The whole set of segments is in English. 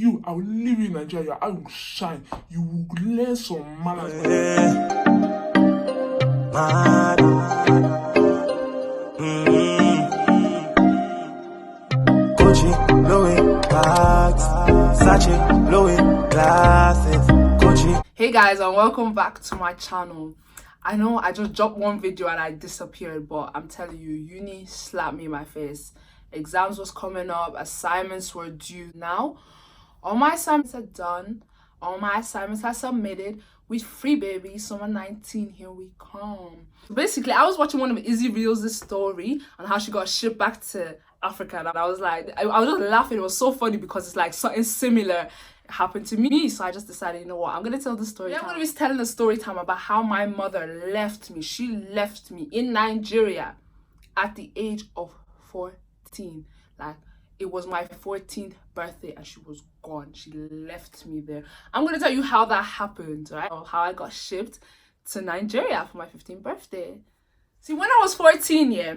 I will leave you in Nigeria. I will shine. You will learn some manners. Gucci, Louis, bags, Sachi, Louis, glasses, Gucci. Hey guys, and welcome back to my channel. I know I just dropped one video and I disappeared, but I'm telling you, uni slapped me in my face. Exams was coming up, assignments were due. Now all my assignments are done, all my assignments are submitted. With free baby, summer 19, here we come. Basically, I was watching one of Izzy Reels' this story on how she got shipped back to Africa, and I was like, I was just laughing. It was so funny because it's like something similar happened to me. So I just decided, you know what, I'm gonna tell the story. I'm gonna be telling a story time about how my mother left me. She left me in Nigeria at the age of 14. Like, it was my 14th birthday and she was gone. She left me there. I'm gonna tell you how that happened, right? Or how I got shipped to Nigeria for my 15th birthday. See, when I was 14, yeah,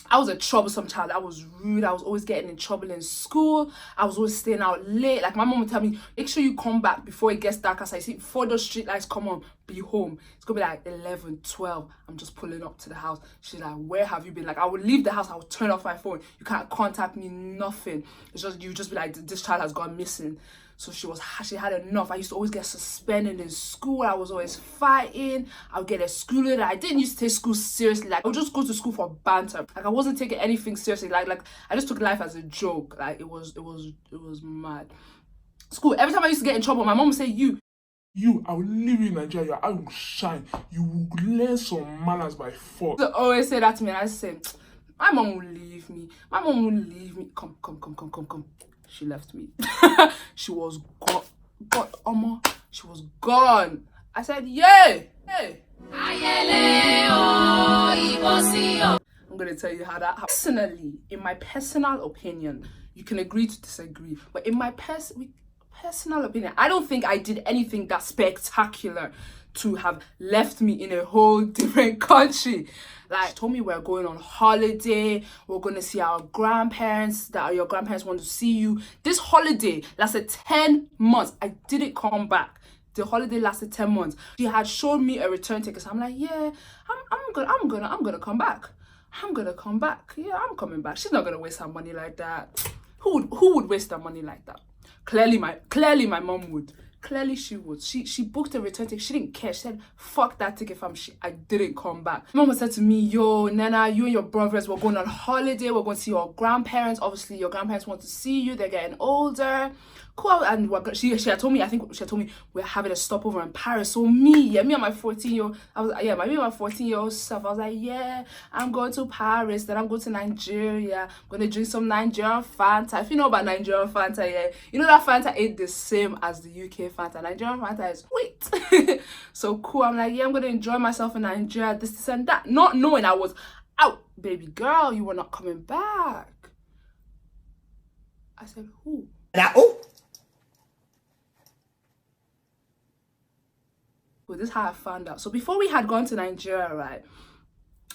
I was a troublesome child. I was rude. I was always getting in trouble in school. I was always staying out late. Like, my mom would tell me, make sure you come back before it gets dark. As I see, before those street lights come on, be home. It's gonna be like 11, 12. I'm just pulling up to the house. She's like, where have you been? Like, I would leave the house. I would turn off my phone. You can't contact me, nothing. It's just, you just be like, this child has gone missing. So she had enough. I used to always get suspended in school. I was always fighting. I would get excluded. I didn't used to take school seriously. Like, I would just go to school for banter. Like, I wasn't taking anything seriously. Like I just took life as a joke. Like, it was mad. School, every time I used to get in trouble, my mom would say, I will leave you in Nigeria. I will shine. You will learn some manners by force. They always say that to me, and I say, my mom will leave me. My mom will leave me. Come. She left me. She was gone. She was gone. I said, yay! Hey. I'm gonna tell you how that happened. Personally, in my personal opinion, you can agree to disagree, but in my personal opinion, I don't think I did anything that spectacular to have left me in a whole different country. Like, she told me we're going on holiday, we're going to see our grandparents, that your grandparents want to see you. This holiday lasted 10 months. I didn't come back. The holiday lasted 10 months. She had shown me a return ticket. So I'm like, yeah, I'm gonna come back. I'm gonna come back. Yeah, I'm coming back. She's not gonna waste her money like that. Who would waste her money like that? Clearly my mom would. Clearly she would. She booked a return ticket. She didn't care. She said, fuck that ticket, fam. I didn't come back. Mama said to me, yo, Nana, you and your brothers, we're going on holiday. We're going to see your grandparents. Obviously, your grandparents want to see you. They're getting older. Cool. And she had told me, I think she had told me we're having a stopover in Paris. So me and my 14-year-old, me and my 14-year-old self, I was like, yeah, I'm going to Paris. Then I'm going to Nigeria. I'm going to drink some Nigerian Fanta. If you know about Nigerian Fanta, yeah, you know that Fanta ain't the same as the UK Fanta. Nigerian Fanta is sweet. So cool. I'm like, yeah, I'm going to enjoy myself in Nigeria, this and that. Not knowing I was out. Baby girl, you were not coming back. I said, who? Well, this is how I found out. So before we had gone to Nigeria, right,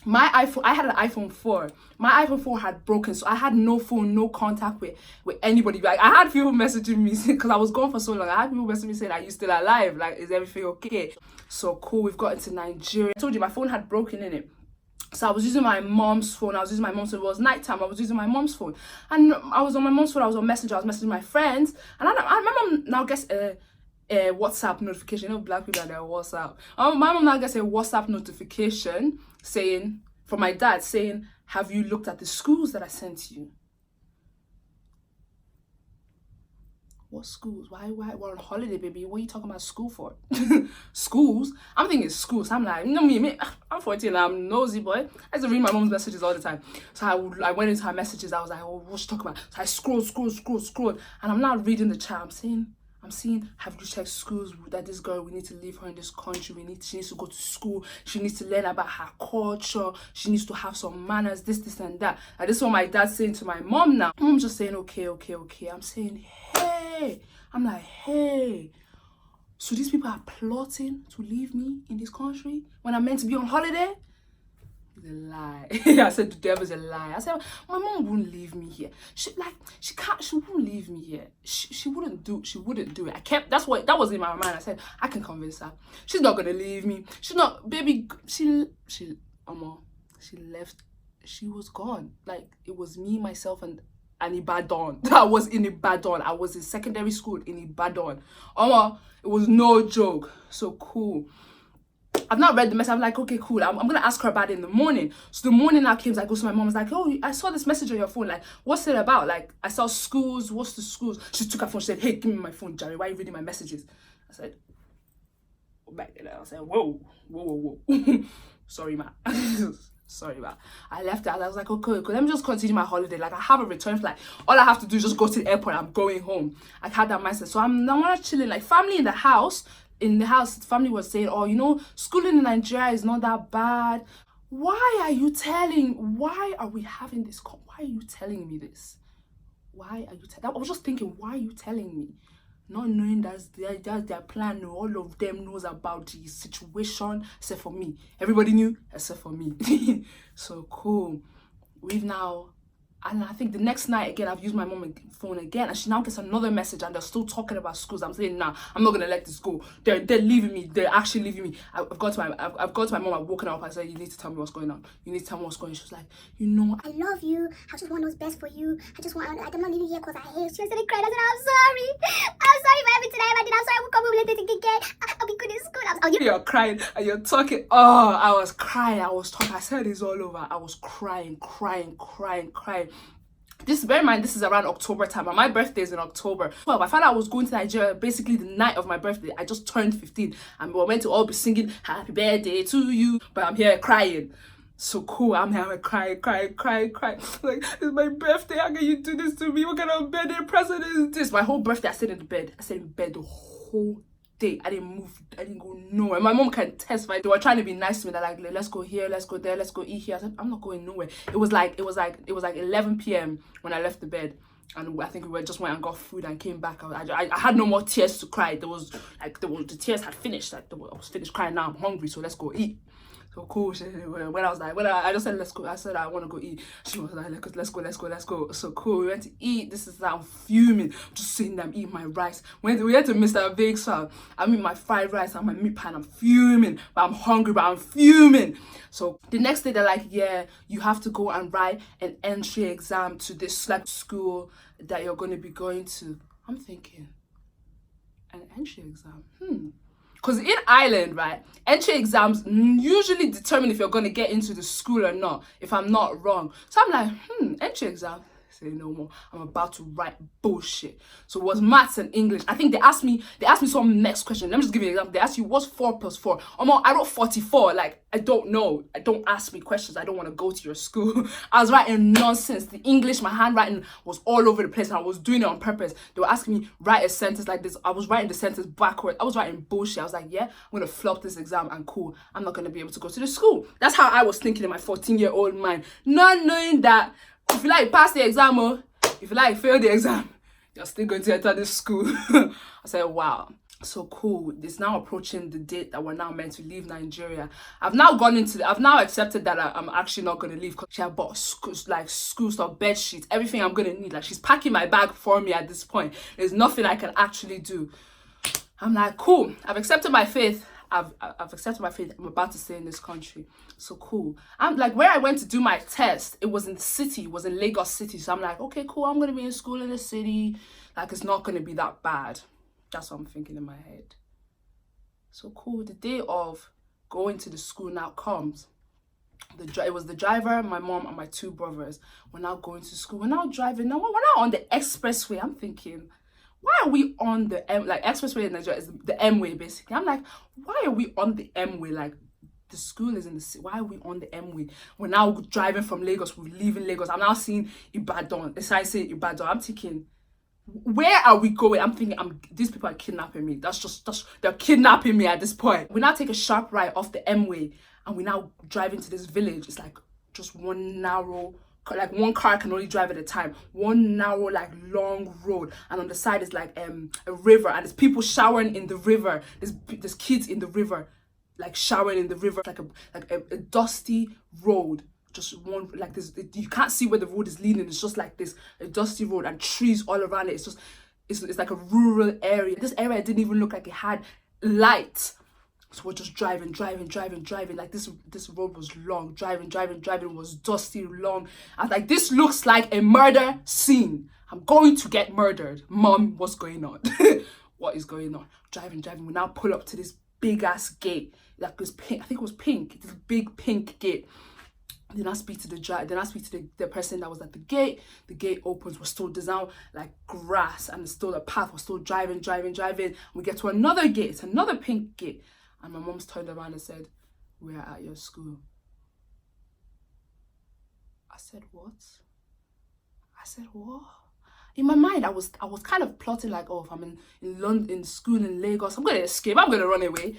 I had an iPhone 4. My iPhone 4 had broken, so I had no phone, no contact with anybody. Like, I had people messaging me because I was gone for so long. I had people messaging me saying, are you still alive? Like, is everything okay? So cool, we've got into Nigeria. I told you my phone had broken in it. So I was using my mom's phone. It was nighttime. I was using my mom's phone. And I was on my mom's phone. I was on Messenger. I was messaging my friends. And my mom now gets a WhatsApp notification. You know, black people are their WhatsApp. My mom now gets a WhatsApp notification saying, from my dad, saying, have you looked at the schools that I sent you? What schools? Why we're on holiday, baby? What are you talking about school for? Schools? I'm thinking schools. I'm like, you know me, I'm 14, I'm nosy boy. I used to read my mom's messages all the time. So I went into her messages. I was like, oh, what's she talking about? So I scrolled. And I'm now reading the chat. I'm seeing, have you checked schools that this girl, we need to leave her in this country. She needs to go to school. She needs to learn about her culture. She needs to have some manners, this and that. And this is what my dad's saying to my mom now. Mom's just saying, okay. I'm saying, hey. I'm like, hey. So these people are plotting to leave me in this country when I'm meant to be on holiday? It's a lie. I said the devil's a lie. I said my mom wouldn't leave me here. She wouldn't leave me here. She wouldn't do it. That was in my mind. I said I can convince her. She's not gonna leave me. She's not, baby. She left. She was gone. Like, it was me, myself, and Ibadan. I was in Ibadan. I was in secondary school in Ibadan. It was no joke. So cool. I've not read the message. I'm like, okay, cool. I'm gonna ask her about it in the morning. So the morning I came, I go to my mom. I was like, oh, I saw this message on your phone. Like, what's it about? Like, I saw schools. What's the schools? She took her phone. She said, hey, give me my phone, Jerry. Why are you reading my messages? I said, back then I said, whoa. Sorry, ma. Sorry, ma. I left it. I was like, okay, let me just continue my holiday. Like, I have a return flight. All I have to do is just go to the airport. I'm going home. I had that mindset. So I'm not chilling. Like, family in the house. Family was saying, oh, you know, schooling in Nigeria is not that bad. Why are we having this? Why are you telling me this? I was just thinking, why are you telling me? Not knowing that's their plan. All of them knows about the situation except for me. Everybody knew except for me. So cool. And I think the next night again, I've used my mom's phone again, and she now gets another message, and they're still talking about schools. I'm saying, nah, I'm not gonna let this go. They're leaving me. They're actually leaving me. I've got to my mom. I've woken her up. I said, you need to tell me what's going on. You need to tell me what's going on. She was like, you know, I love you. I just want what's best for you. I'm not leaving here because I hate you. She started crying. I said, I'm sorry. I'm sorry for everything I ever did. I'm sorry I woke up with later again. I'll be good in school. You're crying and you're talking. Oh, I was crying. I was talking. I said it's all over. I was crying. Bear in mind, this is around October time, and my birthday is in October. Well, I found out I was going to Nigeria basically the night of my birthday. I just turned 15, and we were meant to all be singing happy birthday to you, but I'm here crying. So cool, I'm here crying. Like, it's my birthday, how can you do this to me? What kind of birthday present is this? My whole birthday, I stayed in bed the whole day. I didn't move, I didn't go nowhere. My mom can testify. They were trying to be nice to me. They're like, let's go here, let's go there, let's go eat here. I said, I'm not going nowhere. It was like 11 p.m. when I left the bed, and I think we just went and got food and came back. I had no more tears to cry. The tears had finished. I was finished crying. Now I'm hungry, so let's go eat. So cool. I just said, let's go. I said, I want to go eat. She was like, let's go. So cool. We went to eat. This is that. I'm fuming. I'm just sitting there, I'm eating my rice. We went to Mr. Big's house. I'm eating my fried rice and my meat pie. I'm fuming. But I'm hungry, but I'm fuming. So the next day, they're like, yeah, you have to go and write an entry exam to this like school that you're going to be going to. I'm thinking, an entry exam? Because in Ireland, right, entry exams usually determine if you're going to get into the school or not, if I'm not wrong. So I'm like, entry exam? Say no more. I'm about to write bullshit. So it was maths and English. I think they asked me some next question. Let me just give you an example. They asked you, what's 4 plus 4? I wrote 44. Like, I don't know. Don't ask me questions. I don't want to go to your school. I was writing nonsense. The English, my handwriting was all over the place, and I was doing it on purpose. They were asking me, write a sentence like this. I was writing the sentence backwards. I was writing bullshit. I was like, yeah, I'm going to flop this exam and cool. I'm not going to be able to go to the school. That's how I was thinking in my 14-year-old mind. Not knowing that if you like pass the exam, or if you like fail the exam, you're still going to enter this school. I said, wow. So cool. It's now approaching the date that we're now meant to leave Nigeria. I've now accepted that I'm actually not going to leave, because she had bought school stuff, bed sheets, everything I'm going to need. Like, she's packing my bag for me at this point. There's nothing I can actually do. I'm like, cool. I've accepted my faith. I've accepted my faith. I'm about to stay in this country. So cool. I'm like, where I went to do my test, it was in the city, it was in Lagos City. So I'm like, okay, cool. I'm going to be in school in the city. Like, it's not going to be that bad. That's what I'm thinking in my head. So cool. The day of going to the school now comes. It was the driver, my mom, and my 2 brothers. We're now going to school. We're now driving. Now we're now on the expressway. I'm thinking, why are we on the expressway in Nigeria is the M way, basically. I'm like, why are we on the M way? Like, the school is in the city. Why are we on the M way? We're now driving from Lagos. We're leaving Lagos. I'm now seeing Ibadan. As I say Ibadan, I'm thinking, where are we going? I'm thinking, these people are kidnapping me. They're kidnapping me at this point. We now take a sharp right off the M way, and we now drive into this village. It's like just one narrow, like one car can only drive at a time. One narrow, like long road, and on the side is like a river, and there's people showering in the river. There's kids in the river. like showering in the river, like a dusty road. Just one, like this, you can't see where the road is leading. It's just like this, a dusty road and trees all around it. It's just, it's like a rural area. This area didn't even look like it had light. So we're just driving. Like this road was long. Driving. It was dusty, long. I was like, this looks like a murder scene. I'm going to get murdered. Mom, what's going on? What is going on? Driving. We now pull up to this big ass gate. Like this pink, I think it was pink. This big pink gate. Then I speak to the person that was at the gate. The gate opens. We're still, there's now like grass and it's still a path. We're still driving. We get to another gate. It's another pink gate. And my mom's turned around and said, "We're at your school." I said, "What?" In my mind, I was kind of plotting like, oh, if I'm in London, in school in Lagos, I'm gonna escape. I'm gonna run away.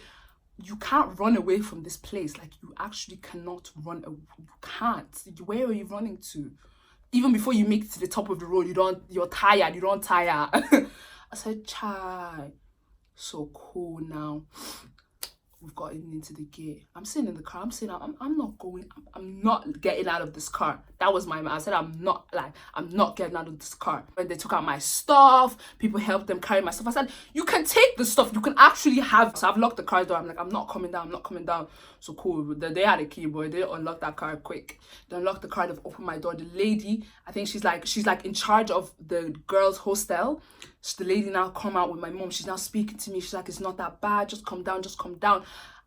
You can't run away from this place. Like, you actually cannot run away. You can't. Where are you running to? Even before you make it to the top of the road, you're tired. You don't tire. I said, "Chai, so cool now." We've gotten into the gate. I'm sitting in the car. I'm saying, I'm not going. I'm not getting out of this car. That was my man. I said, I'm not getting out of this car. When they took out my stuff, people helped them carry my stuff. I said, you can take the stuff. You can actually have. So I've locked the car door. I'm like, I'm not coming down. So cool. They had a key, boy. They unlocked that car quick. They unlocked the car. They've opened my door. The lady, I think she's like in charge of the girls' hostel. So the lady now come out with my mom. She's now speaking to me. She's like, it's not that bad. Just come down.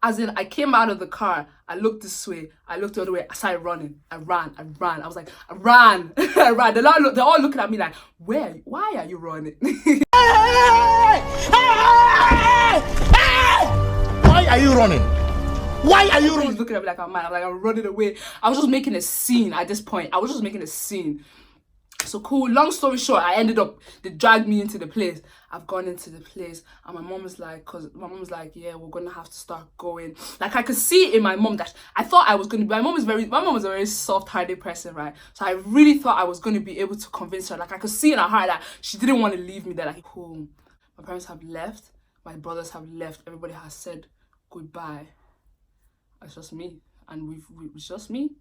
As in, I came out of the car. I looked this way. I looked the other way. I started running. I ran. I was like, I ran. They're all looking at me like, why are you running? Why are you running? He's looking at me like I'm mad. I'm like, I'm running away. I was just making a scene at this point. So cool, long story short, they dragged me into the place. I've gone into the place and my mom is like, yeah, we're gonna have to start going. Like, I could see in my mom that I thought I was gonna be, my mom was a very soft-hearted person, right? So I really thought I was gonna be able to convince her. Like, I could see in her heart that she didn't want to leave me there. Like, cool, my parents have left, my brothers have left, everybody has said goodbye. It's just me, and it's just me.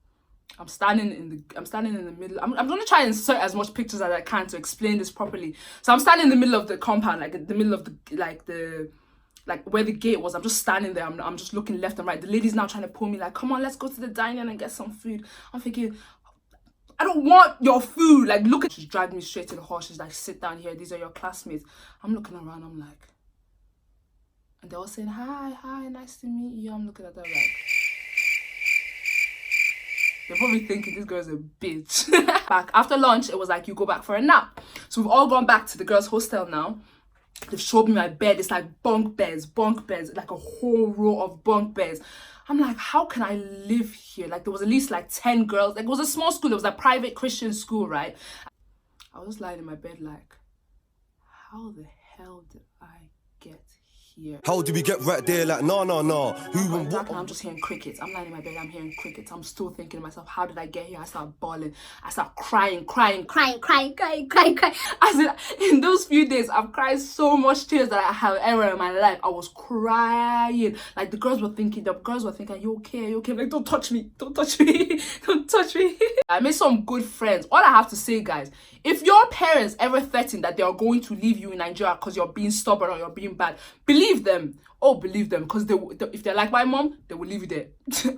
I'm standing in the middle. I'm gonna try and insert as much pictures as I can to explain this properly. So I'm standing in the middle of the compound, like in the middle of the where the gate was. I'm just standing there. I'm just looking left and right. The lady's now trying to pull me like, come on, let's go to the dining and get some food. I'm thinking, I don't want your food. Like, look at, she's dragged me straight to the hall. She's like, sit down here. These are your classmates. I'm looking around. I'm like, and they're all saying, hi, nice to meet you. I'm looking at them like, they're probably thinking this girl's a bitch. Back after lunch, it was like, you go back for a nap. So we've all gone back to the girls' hostel now. They've showed me my bed. It's like bunk beds, like a whole row of bunk beds. I'm like, how can I live here? Like, there was at least like 10 girls. Like, it was a small school. It was a private Christian school, right? I was lying in my bed like, how the hell did I get here? How do we get right there? Like, no. Who and what? I'm just hearing crickets. I'm lying in my bed. I'm hearing crickets. I'm still thinking to myself, how did I get here? I start bawling. I start crying. As in those few days, I've cried so much tears that I have ever in my life. I was crying. Like, the girls were thinking, are you okay? I'm like, don't touch me. I made some good friends. All I have to say, guys, if your parents ever threaten that they are going to leave you in Nigeria because you're being stubborn or you're being bad, believe them. Believe them, because if they're like my mom, they will leave you there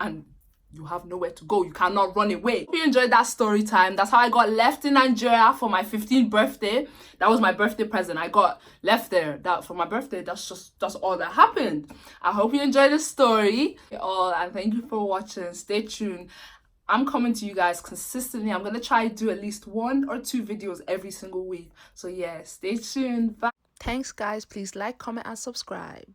and you have nowhere to go. You cannot run away. Hope you enjoyed that story time. That's how I got left in Nigeria for my 15th birthday. That was my birthday present. I got left there. That for my birthday. That's all that happened. I hope you enjoyed the story. And thank you for watching. Stay tuned. I'm coming to you guys consistently. I'm gonna try to do at least 1 or 2 videos every single week. So yeah, stay tuned. Bye. Thanks guys. Please like, comment and subscribe.